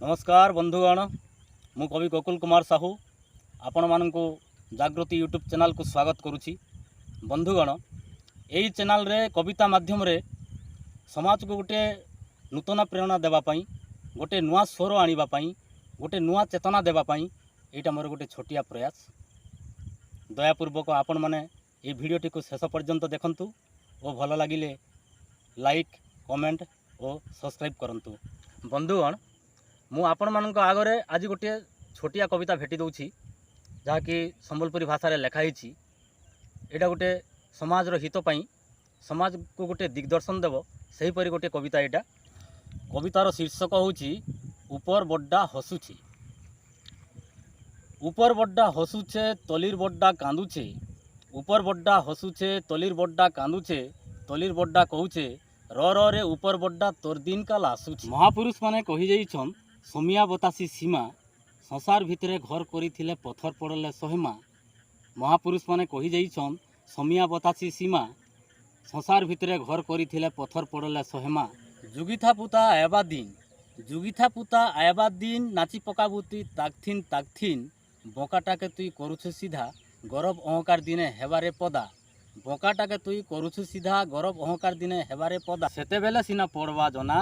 नमस्कार बंधुगण, मु कवि गोकुल कुमार साहू आपण मानकु जागृति यूट्यूब चैनल को स्वागत करुछि। बंधुगण, यही चैनल रे कविता माध्यम रे समाज को गोटे नूतन प्रेरणा देवाई, गोटे नुआ स्वर आनिबाई, गोटे नुआ चेतना देवाई यहाँ मोर गोटे छोटिया प्रयास। दयापूर्वक आपण मैंने ये भिडियोटी को शेष पर्यंत देखंतु और भल लगिले लाइक कमेंट और सब्सक्राइब करंतु। बंधुगण, मु आपण मानक आगरे आज गोटे छोटिया कविता भेटी दूची जहाँकि संबलपुरी भाषा रे लेखाई। यहाँ गोटे समाज हित पाई, समाज को गोटे दिग्दर्शन देव सहीपरी गोटे कविता। यहाँ कवितार शीर्षक होची ऊपर बड्डा हसुछे। ऊपर बड्डा हसुछे तलिर बड्डा कांदुछे। ऊपर बड्डा हसुछे तलिर बड्डा कांदुछे। तलिर बड्डा कहूछे र रे ऊपर बड्डा तोर दिन काल आसुछे। महापुरुष माने कही जाइछन समिया बतासी सीमा संसार भितरे घर करिथिले पत्थर पड़ले सहेमा। महापुरुष माने कही जाइछन समिया बतासी सीमा संसार भितरे घर करिथिले पत्थर पड़ले सहेमा। जुगिथा पुता आयबा दिन, जुगिथा पुता आयबा दिन नाची पकाबुती ताकथिन ताकथिन। बकाटाके तुई करुछु सीधा गौरव अहंकार दिने हेबारे पदा। बकाटाके तुई करुछु सीधा गौरव अहंकार दिने हेबारे पदा। सेते बेले सिना पड़वा जना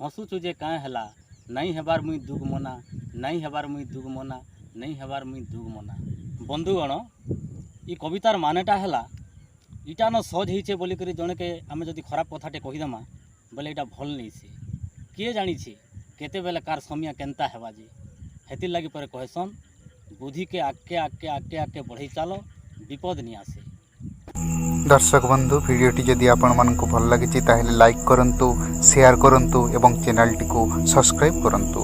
हसुछु जे काए हेला नहीं हेबार मुई दुग मना, नहीं हेबार मुई दुग मना, नहीं हेबार मुई दुग मना। बंधुगण, ये कवितार मानेटा हेला इटा न सहज होइछे बोलिक जणे के आमे जदि खराब कथाटे कहीदेमा बोले इटा भल नहीं से किए जानी केते बेले कार समिया केनता हेबा जे हेतिर लगी पर कहसन बुद्धि के आके आके आके आके बढ़ई चलो विपद नहीं आसे। दर्शक बंधु, भिडियोटी जदि आपण मानकु भल लागिछि ताहेले लाइक करंतु, शेयर करंतु एवं चैनल टी को सब्सक्राइब करंतु।